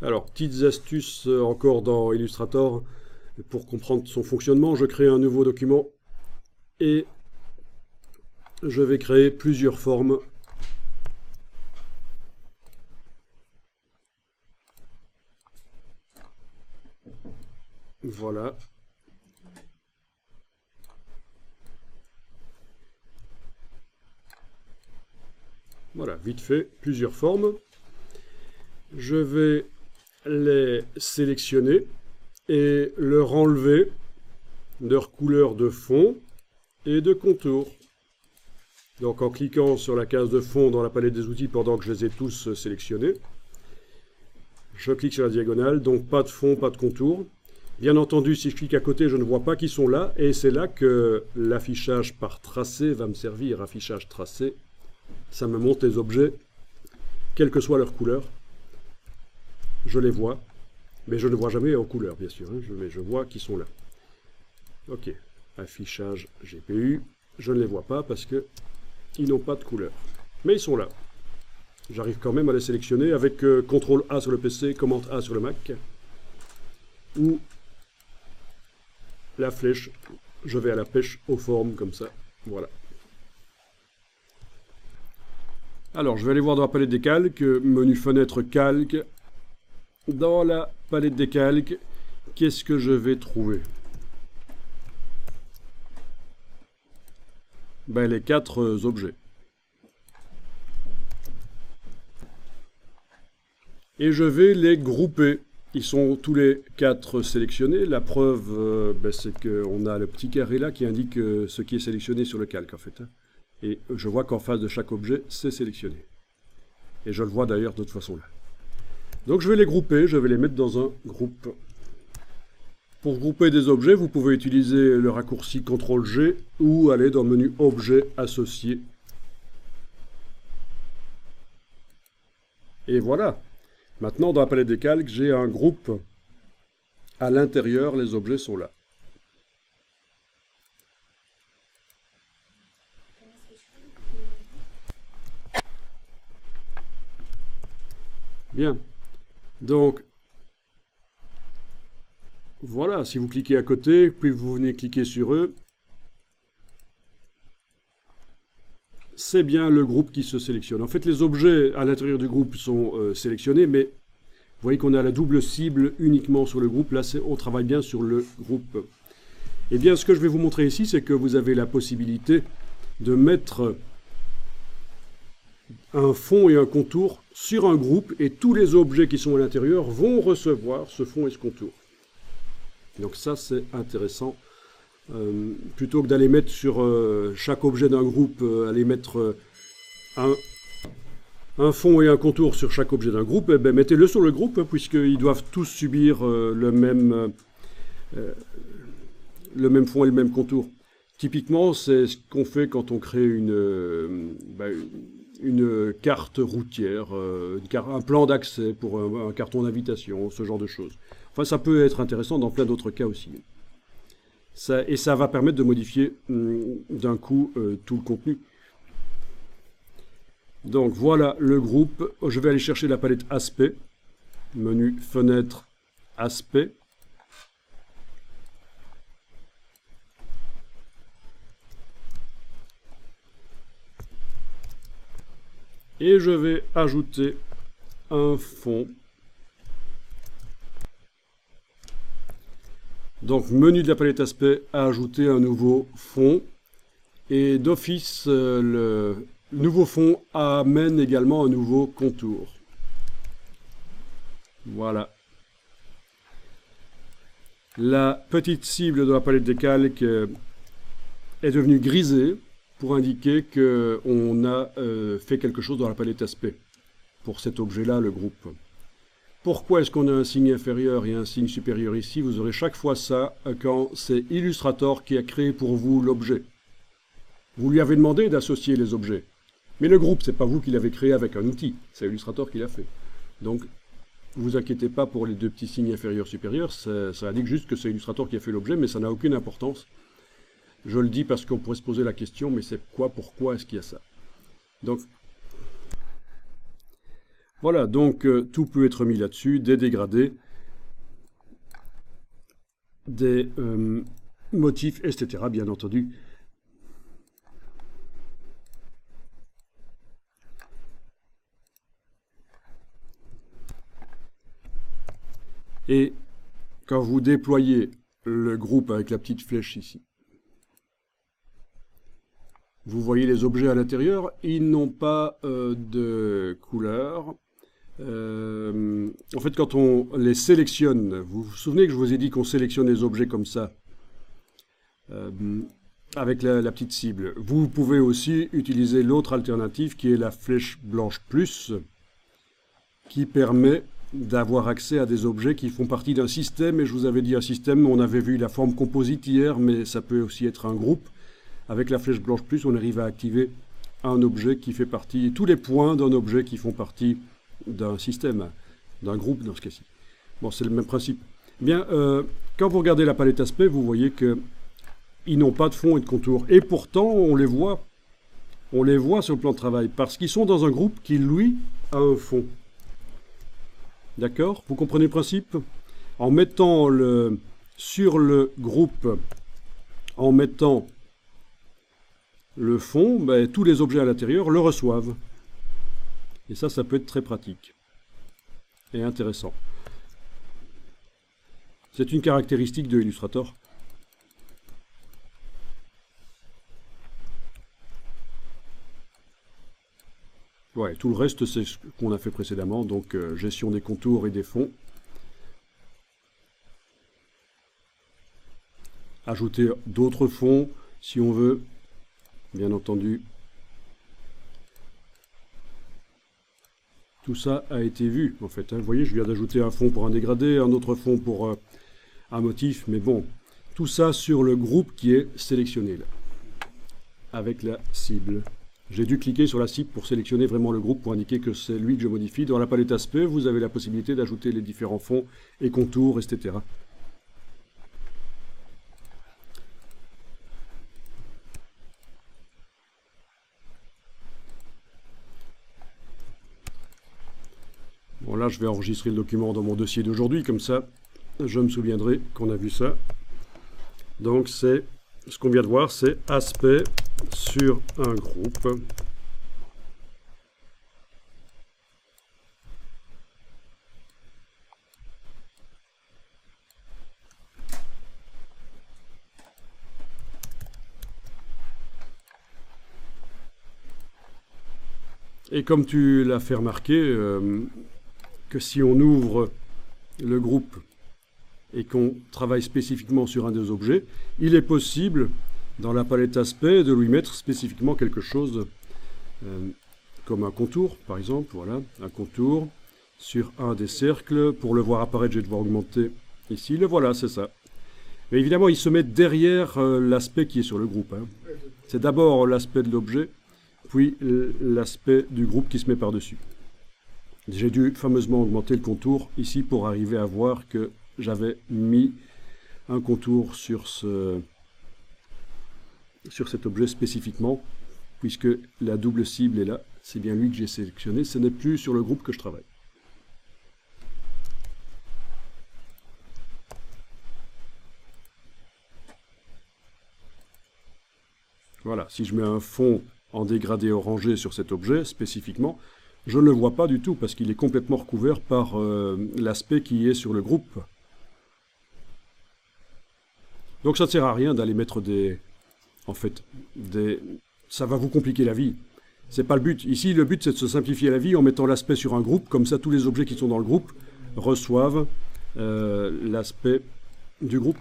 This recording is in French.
Alors, petites astuces encore dans Illustrator pour comprendre son fonctionnement. Je crée un nouveau document et je vais créer plusieurs formes. Voilà. Voilà, vite fait, plusieurs formes. Je vais les sélectionner et leur enlever leur couleur de fond et de contour. Donc en cliquant sur la case de fond dans la palette des outils pendant que je les ai tous sélectionnés, je clique sur la diagonale, donc pas de fond, pas de contour. Bien entendu, si je clique à côté, je ne vois pas qu'ils sont là, et c'est là que l'affichage par tracé va me servir. Affichage tracé, ça me montre les objets, quelle que soit leur couleur. Je les vois, mais je ne vois jamais en couleur, bien sûr, hein, mais je vois qu'ils sont là. Ok, affichage GPU, je ne les vois pas parce que ils n'ont pas de couleur. Mais ils sont là. J'arrive quand même à les sélectionner avec CTRL A sur le PC, Command A sur le Mac. Ou la flèche, je vais à la pêche aux formes comme ça. Voilà. Alors, je vais aller voir dans la palette des calques, menu fenêtre calque. Dans la palette des calques, qu'est-ce que je vais trouver? Ben, les 4 objets. Et je vais les grouper. Ils sont tous les 4 sélectionnés. La preuve, c'est qu'on a le petit carré là qui indique ce qui est sélectionné sur le calque en fait. Et je vois qu'en face de chaque objet, c'est sélectionné. Et je le vois d'ailleurs de toute façon là. Donc je vais les grouper, je vais les mettre dans un groupe. Pour grouper des objets, vous pouvez utiliser le raccourci CTRL-G ou aller dans le menu Objet associé. Et voilà. Maintenant, dans la palette des calques, j'ai un groupe. À l'intérieur, les objets sont là. Bien. Donc, voilà, si vous cliquez à côté, puis vous venez cliquer sur eux, c'est bien le groupe qui se sélectionne. En fait, les objets à l'intérieur du groupe sont sélectionnés, mais vous voyez qu'on a la double cible uniquement sur le groupe. Là, on travaille bien sur le groupe. Eh bien, ce que je vais vous montrer ici, c'est que vous avez la possibilité de mettre un fond et un contour sur un groupe, et tous les objets qui sont à l'intérieur vont recevoir ce fond et ce contour. Donc ça, c'est intéressant. Plutôt que d'aller mettre sur chaque objet d'un groupe, aller mettre un fond et un contour sur chaque objet d'un groupe, eh ben, mettez-le sur le groupe, puisqu'ils doivent tous subir le même fond et le même contour. Typiquement, c'est ce qu'on fait quand on crée une carte routière, un plan d'accès pour un carton d'invitation, ce genre de choses. Enfin, ça peut être intéressant dans plein d'autres cas aussi. Et ça va permettre de modifier d'un coup tout le contenu. Donc voilà le groupe. Je vais aller chercher la palette aspect. Menu fenêtre aspect. Et je vais ajouter un fond. Donc menu de la palette aspect, ajouter un nouveau fond. Et d'office, le nouveau fond amène également un nouveau contour. Voilà. La petite cible de la palette des calques est devenue grisée pour indiquer qu'on a fait quelque chose dans la palette aspect pour cet objet-là, le groupe. Pourquoi est-ce qu'on a un signe inférieur et un signe supérieur ici? Vous aurez chaque fois ça quand c'est Illustrator qui a créé pour vous l'objet. Vous lui avez demandé d'associer les objets. Mais le groupe, c'est pas vous qui l'avez créé avec un outil, c'est Illustrator qui l'a fait. Donc, vous inquiétez pas pour les 2 petits signes inférieur-supérieur, ça indique juste que c'est Illustrator qui a fait l'objet, mais ça n'a aucune importance. Je le dis parce qu'on pourrait se poser la question, mais c'est pourquoi est-ce qu'il y a ça? Donc, Voilà, donc tout peut être mis là-dessus, des dégradés, des motifs, etc. bien entendu. Et quand vous déployez le groupe avec la petite flèche ici, vous voyez les objets à l'intérieur, ils n'ont pas de couleur. En fait, quand on les sélectionne, vous vous souvenez que je vous ai dit qu'on sélectionne les objets comme ça, avec la petite cible. Vous pouvez aussi utiliser l'autre alternative qui est la flèche blanche plus, qui permet d'avoir accès à des objets qui font partie d'un système. Et je vous avais dit un système, on avait vu la forme composite hier, mais ça peut aussi être un groupe. Avec la flèche blanche plus, on arrive à activer un objet qui fait partie, tous les points d'un objet qui font partie d'un système, d'un groupe dans ce cas-ci. Bon, c'est le même principe. Bien, quand vous regardez la palette aspect, vous voyez que ils n'ont pas de fond et de contour. Et pourtant, on les voit sur le plan de travail, parce qu'ils sont dans un groupe qui, lui, a un fond. D'accord? Vous comprenez le principe? En mettant sur le groupe, en mettant le fond, ben, tous les objets à l'intérieur le reçoivent. Et ça peut être très pratique et intéressant. C'est une caractéristique de Illustrator. Ouais, tout le reste, c'est ce qu'on a fait précédemment, donc gestion des contours et des fonds. Ajouter d'autres fonds, si on veut, bien entendu. Tout ça a été vu, en fait. Vous voyez, je viens d'ajouter un fond pour un dégradé, un autre fond pour un motif, mais bon, tout ça sur le groupe qui est sélectionné, là, avec la cible. J'ai dû cliquer sur la cible pour sélectionner vraiment le groupe, pour indiquer que c'est lui que je modifie. Dans la palette aspect, vous avez la possibilité d'ajouter les différents fonds et contours, etc. Bon, là, je vais enregistrer le document dans mon dossier d'aujourd'hui, comme ça, je me souviendrai qu'on a vu ça. Donc, c'est ce qu'on vient de voir, c'est aspect sur un groupe. Et comme tu l'as fait remarquer, que si on ouvre le groupe et qu'on travaille spécifiquement sur un des objets, il est possible, dans la palette aspect, de lui mettre spécifiquement quelque chose, comme un contour, par exemple, voilà, un contour sur un des cercles. Pour le voir apparaître, je vais devoir augmenter ici. Le voilà, c'est ça. Mais évidemment, il se met derrière l'aspect qui est sur le groupe. Hein. C'est d'abord l'aspect de l'objet, puis l'aspect du groupe qui se met par-dessus. J'ai dû fameusement augmenter le contour ici pour arriver à voir que j'avais mis un contour sur cet objet spécifiquement, puisque la double cible est là. C'est bien lui que j'ai sélectionné. Ce n'est plus sur le groupe que je travaille. Voilà, si je mets un fond en dégradé orangé sur cet objet spécifiquement, je ne le vois pas du tout parce qu'il est complètement recouvert par l'aspect qui est sur le groupe. Donc ça ne sert à rien d'aller mettre ça va vous compliquer la vie. C'est pas le but. Ici, le but, c'est de se simplifier la vie en mettant l'aspect sur un groupe. Comme ça, tous les objets qui sont dans le groupe reçoivent l'aspect du groupe.